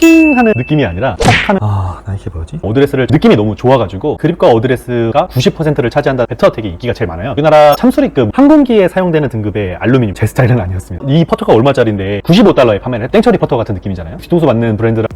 팅 하는 느낌이 아니라 턱 하는 나이키 뭐지? 어드레스를 느낌이 너무 좋아가지고 그립과 어드레스가 90%를 차지한다. 베터어택이 인기가 제일 많아요. 우리나라 참수리급 항공기에 사용되는 등급의 알루미늄, 제 스타일은 아니었습니다. 이 퍼터가 얼마짜리인데 $95에 판매를 해. 땡처리 퍼터 같은 느낌이잖아요. 뒤통수 맞는 브랜드라.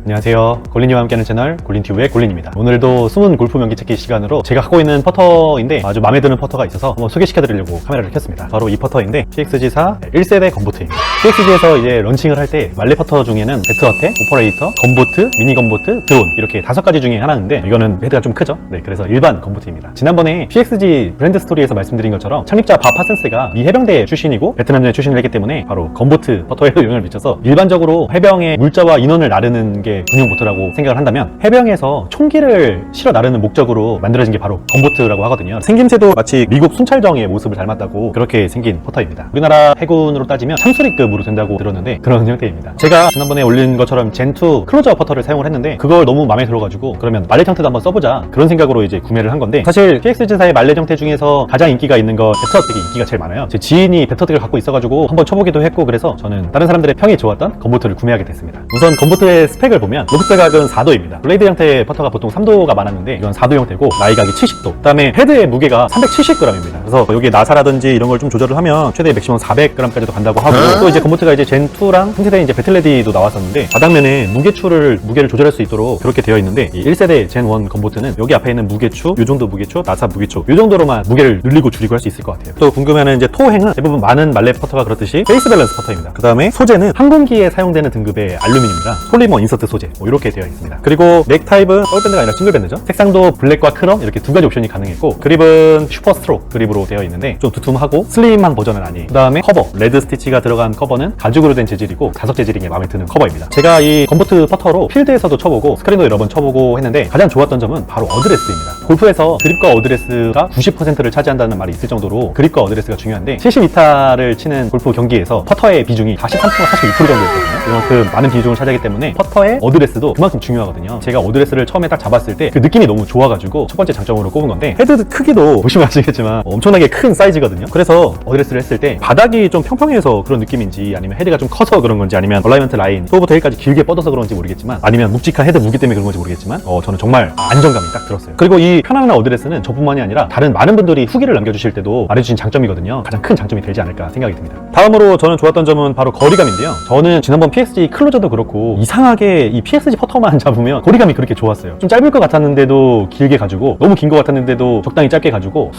안녕하세요. 골린이와 함께하는 채널 골린튜브의 골린입니다. 오늘도 숨은 골프 명기 찾기 시간으로 제가 갖고 있는 퍼터인데 아주 마음에 드는 퍼터가 있어서 한번 소개시켜드리려고 카메라를 켰습니다. 바로 이 퍼터인데 PXG4 1세대 건보트입니다. PXG에서 이제 런칭을 할 때 말레 퍼터 중에는 배트어택, 오퍼레이터, 건보트, 미니 건보트, 드론 이렇게 5가지 중에 하나인데 이거는 헤드가 좀 크죠? 네, 그래서 일반 건보트입니다. 지난번에 PXG 브랜드 스토리에서 말씀드린 것처럼 창립자 밥 파슨스가 미 해병대 출신이고 베트남전에 출신을 했기 때문에 바로 건보트 퍼터에도 영향을 미쳐서 일반적으로 해병의 물자와 인원을 나르는 게 군용 보트라고 생각을 한다면 해병에서 총기를 실어 나르는 목적으로 만들어진 게 바로 건보트라고 하거든요. 생김새도 마치 미국 순찰정의 모습을 닮았다고 그렇게 생긴 퍼터입니다. 우리나라 해군으로 따지면 참수리급으로 된다고 들었는데 그런 형태입니다. 제가 지난번에 올린 것처럼 젠2 클로저 퍼터를 사용을 했는데 그걸 너무 마음에 들어가지고 그러면 말렛 형태도 한번 써보자 그런 생각으로 이제 구매를 한 건데 사실 PXG사의 말렛 형태 중에서 가장 인기가 있는 거 배터어택이 인기가 제일 많아요. 제 지인이 배터어택을 갖고 있어가지고 한번 쳐보기도 했고 그래서 저는 다른 사람들의 평이 좋았던 건보트를 구매하게 됐습니다. 우선 건보트의 스펙을 보면 로프트 각은 4도입니다. 블레이드 형태의 퍼터가 보통 3도가 많았는데 이건 4도 형태고 나이각이 70도. 그 다음에 헤드의 무게가 370g입니다. 그래서 여기 나사라든지 이런 걸 좀 조절을 하면 최대 맥시멈 400g까지도 간다고 하고 또 이제 건보트가 이제 젠2랑 상세대 이제 배틀레디도 나왔었는데 바닥면에 무게를 조절할 수 있도록 그렇게 되어 있는데 이 1세대 젠1 건보트는 여기 앞에 있는 무게추, 요 정도 무게추, 나사 무게추 요 정도로만 무게를 늘리고 줄이고 할 수 있을 것 같아요. 또 궁금해하는 이제 토행은 대부분 많은 말렛 퍼터가 그렇듯이 페이스 밸런스 퍼터입니다. 그 다음에 소재는 항공기에 사용되는 등급의 알루미늄이라 폴리머 인서트 소재 이렇게 되어 있습니다. 그리고 넥 타입은 더블밴드가 아니라 싱글밴드죠. 색상도 블랙과 크롬 이렇게 2가지 옵션이 가능했고 그립은 슈퍼 스트로크 그립으로 되어 있는데 좀 두툼하고 슬림한 버전은 아니에요. 그 다음에 커버, 레드 스티치가 들어간 커버는 가죽으로 된 재질이고 자석 재질인 게 마음에 드는 커버입니다. 제가 이 건보트 퍼터로 필드에서도 쳐보고 스크린도 여러 번 쳐보고 했는데 가장 좋았던 점은 바로 어드레스입니다. 골프에서 그립과 어드레스가 90%를 차지한다는 말이 있을 정도로 그립과 어드레스가 중요한데 72타를 치는 골프 경기에서 퍼터의 비중이 43%나 42% 정도였거든요. 그만큼 많은 비중을 차지하기 때문에 퍼터의 어드레스도 그만큼 중요하거든요. 제가 어드레스를 처음에 딱 잡았을 때 그 느낌이 너무 좋아가지고 첫 번째 장점으로 꼽은 건데 헤드 크기도 보시면 아시겠지만 엄청나게 큰 사이즈거든요. 그래서 어드레스를 했을 때 바닥이 좀 평평해서 그런 느낌인지 아니면 헤드가 좀 커서 그런 건지 아니면 얼라이먼트 라인 토부터 헬까지 길게 뻗어서 그런지 모르겠지만 아니면 묵직한 헤드 무게 때문에 그런 건지 모르겠지만 저는 정말 안정감이 딱 들었어요. 그리고 이 편안한 어드레스는 저뿐만이 아니라 다른 많은 분들이 후기를 남겨주실 때도 말해주신 장점이거든요. 가장 큰 장점이 되지 않을까 생각이 듭니다. 다음으로 저는 좋았던 점은 바로 거리감인데요. 저는 지난번 PXG 클로저도 그렇고 이상하게 이 PXG 퍼터만 잡으면 거리감이 그렇게 좋았어요. 좀 짧을 것 같았는데도 길게 가지고 너무 긴 것 같았는데도 적당히 짧게 가지고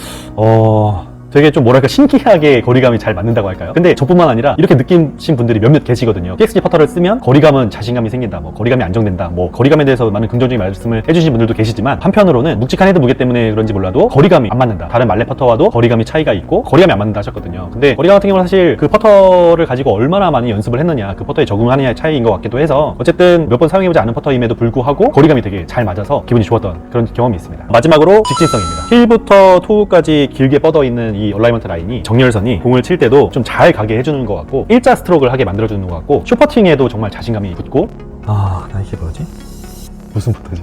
되게 좀 뭐랄까 신기하게 거리감이 잘 맞는다고 할까요? 근데 저뿐만 아니라 이렇게 느끼신 분들이 몇몇 계시거든요. PXG 퍼터를 쓰면 거리감은 자신감이 생긴다, 거리감이 안정된다, 거리감에 대해서 많은 긍정적인 말씀을 해주신 분들도 계시지만 한편으로는 묵직한 헤드 무게 때문에 그런지 몰라도 거리감이 안 맞는다. 다른 말레 퍼터와도 거리감이 차이가 있고 거리감이 안 맞는다 하셨거든요. 근데 거리감 같은 경우는 사실 그 퍼터를 가지고 얼마나 많이 연습을 했느냐, 그 퍼터에 적응하느냐의 차이인 것 같기도 해서 어쨌든 몇 번 사용해보지 않은 퍼터임에도 불구하고 거리감이 되게 잘 맞아서 기분이 좋았던 그런 경험이 있습니다. 마지막으로 직진성입니다. 힐부터 토우까지 길게 뻗어있는 이 얼라이먼트 라인이 정렬선이 공을 칠 때도 좀 잘 가게 해주는 것 같고 일자 스트로크를 하게 만들어주는 것 같고 슈퍼팅에도 정말 자신감이 붙고 나이키 뭐지? 무슨 퍼터지?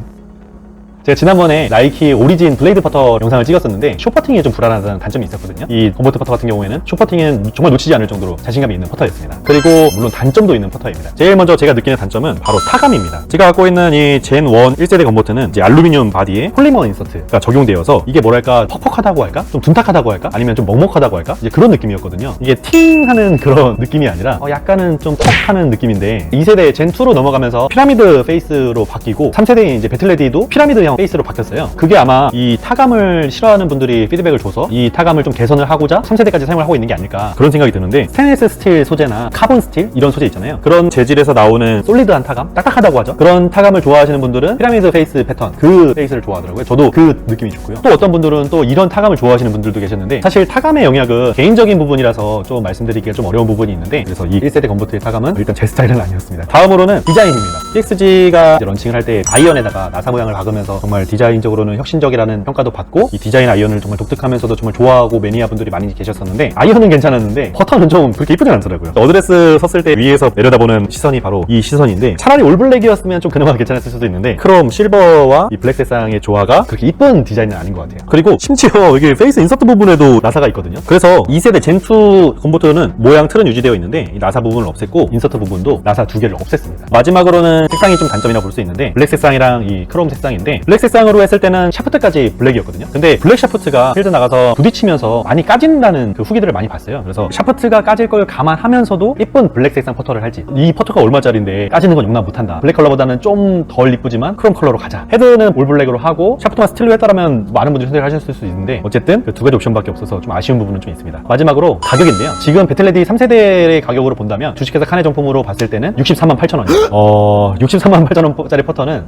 제가 지난번에 나이키 오리진 블레이드 퍼터 영상을 찍었었는데 쇼퍼팅이 좀 불안하다는 단점이 있었거든요. 이 건보트 퍼터 같은 경우에는 쇼퍼팅은 정말 놓치지 않을 정도로 자신감이 있는 퍼터였습니다. 그리고 물론 단점도 있는 퍼터입니다. 제일 먼저 제가 느끼는 단점은 바로 타감입니다. 제가 갖고 있는 이 젠1 1세대 건보트는 이제 알루미늄 바디에 폴리머 인서트가 적용되어서 이게 뭐랄까 퍽퍽하다고 할까? 좀 둔탁하다고 할까? 아니면 좀 먹먹하다고 할까? 이제 그런 느낌이었거든요. 이게 팅 하는 그런 느낌이 아니라 약간은 좀 퍽 하는 느낌인데 2세대 젠2로 넘어가면서 피라미드 페이스로 바뀌고 3세대인 이제 배틀레디도 피라미드형 페이스로 바뀌었어요. 그게 아마 이 타감을 싫어하는 분들이 피드백을 줘서 이 타감을 좀 개선을 하고자 3세대까지 사용을 하고 있는 게 아닐까 그런 생각이 드는데 스테인리스 스틸 소재나 카본 스틸 이런 소재 있잖아요. 그런 재질에서 나오는 솔리드한 타감, 딱딱하다고 하죠. 그런 타감을 좋아하시는 분들은 피라미드 페이스 패턴 그 페이스를 좋아하더라고요. 저도 그 느낌이 좋고요. 또 어떤 분들은 또 이런 타감을 좋아하시는 분들도 계셨는데 사실 타감의 영역은 개인적인 부분이라서 좀 말씀드리기가 좀 어려운 부분이 있는데 그래서 이 1세대 건보트의 타감은 일단 제 스타일은 아니었습니다. 다음으로는 디자인입니다. PXG가 런칭을 할 때 아이언에다가 나사 모양을 박으면서 정말 디자인적으로는 혁신적이라는 평가도 받고 이 디자인 아이언을 정말 독특하면서도 정말 좋아하고 매니아 분들이 많이 계셨었는데 아이언은 괜찮았는데 퍼터는 좀 그렇게 이쁘진 않더라고요. 어드레스 섰을 때 위에서 내려다보는 시선이 바로 이 시선인데 차라리 올블랙이었으면 좀 그나마 괜찮았을 수도 있는데 크롬, 실버와 이 블랙 색상의 조화가 그렇게 이쁜 디자인은 아닌 것 같아요. 그리고 심지어 여기 페이스 인서트 부분에도 나사가 있거든요. 그래서 2세대 젠2 건버터는 모양 틀은 유지되어 있는데 이 나사 부분을 없앴고 인서트 부분도 나사 2개를 없앴습니다. 마지막으로는 색상이 좀 단점이라 볼 수 있는데 블랙 색상이랑 이 크롬 색상인데 블랙 색상으로 했을 때는 샤프트까지 블랙이었거든요. 근데 블랙 샤프트가 필드 나가서 부딪히면서 많이 까진다는 그 후기들을 많이 봤어요. 그래서 샤프트가 까질 걸 감안하면서도 예쁜 블랙 색상 퍼터를 할지 이 퍼터가 얼마짜리인데 까지는 건 용납 못한다. 블랙 컬러보다는 좀 덜 이쁘지만 크롬 컬러로 가자. 헤드는 올 블랙으로 하고 샤프트만 스틸로 했다라면 많은 분들이 선택을 하실 수 있는데 어쨌든 그 두 가지 옵션밖에 없어서 좀 아쉬운 부분은 좀 있습니다. 마지막으로 가격인데요. 지금 배틀레디 3세대의 가격으로 본다면 주식회사 칸의 정품으로 봤을 때는 638,000원이에요. 638,000원짜리 퍼터는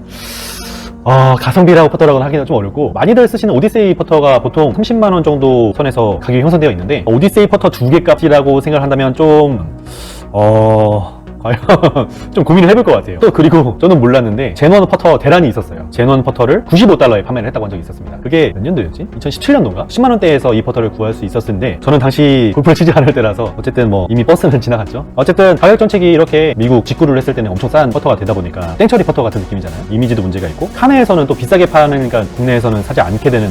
가성비라고 퍼터라고는 하기는 좀 어렵고 많이들 쓰시는 오디세이 퍼터가 보통 30만원 정도 선에서 가격이 형성되어 있는데 오디세이 퍼터 2개 값이라고 생각을 한다면 좀 과연 좀 고민을 해볼 것 같아요. 또 그리고 저는 몰랐는데 젠1 퍼터 대란이 있었어요. 젠1 퍼터를 95달러에 판매를 했다고 한 적이 있었습니다. 그게 몇 년도였지? 2017년도인가? 10만원대에서 이 퍼터를 구할 수 있었는데 저는 당시 골프를 치지 않을 때라서 어쨌든 뭐 이미 버스는 지나갔죠. 어쨌든 가격 정책이 이렇게 미국 직구를 했을 때는 엄청 싼 퍼터가 되다 보니까 땡처리 퍼터 같은 느낌이잖아요. 이미지도 문제가 있고 칸에서는 또 비싸게 파니까 국내에서는 사지 않게 되는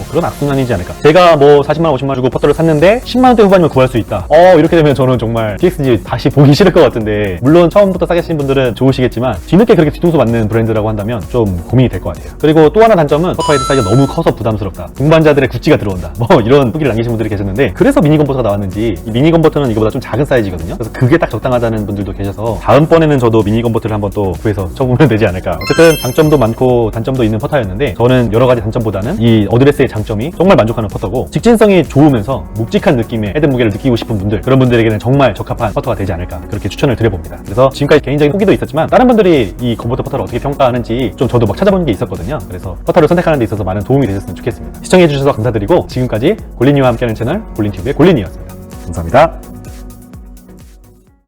그런 악순환이지 않을까. 제가 뭐 40만원 50만원 주고 퍼터를 샀는데 10만원대 후반이면 구할 수 있다. 이렇게 되면 저는 정말 PXG 다시 보기 싫을 것 같은데 물론 처음부터 싸게 쓰신 분들은 좋으시겠지만 뒤늦게 그렇게 뒤통수 맞는 브랜드라고 한다면 좀 고민이 될 것 같아요. 그리고 또 하나 단점은 퍼터 헤드 사이즈가 너무 커서 부담스럽다. 동반자들의 구찌가 들어온다. 뭐 이런 후기를 남기신 분들이 계셨는데 그래서 미니 건버터가 나왔는지 이 미니 건버터는 이거보다 좀 작은 사이즈거든요. 그래서 그게 딱 적당하다는 분들도 계셔서 다음번에는 저도 미니 건버터를 한번 또 구해서 쳐보면 되지 않을까. 어쨌든 장점도 많고 단점도 있는 퍼터였는데 저는 여러 가지 단점보다는 이 어드레스의 장점이 정말 만족하는 퍼터고 직진성이 좋으면서 묵직한 느낌의 헤드 무게를 느끼고 싶은 분들 그런 분들에게는 정말 적합한 퍼터가 되지 않을까 그렇게 추천을 드려봅니다. 그래서 지금까지 개인적인 후기도 있었지만 다른 분들이 이 건버터 퍼터를 어떻게 평가하는지 좀 저도 막 찾아보는 게 있었거든요. 그래서 퍼터를 선택하는 데 있어서 많은 도움이 되셨으면 좋겠습니다. 시청해주셔서 감사드리고 지금까지 골린이와 함께하는 채널 골린TV의 골린이었습니다. 감사합니다.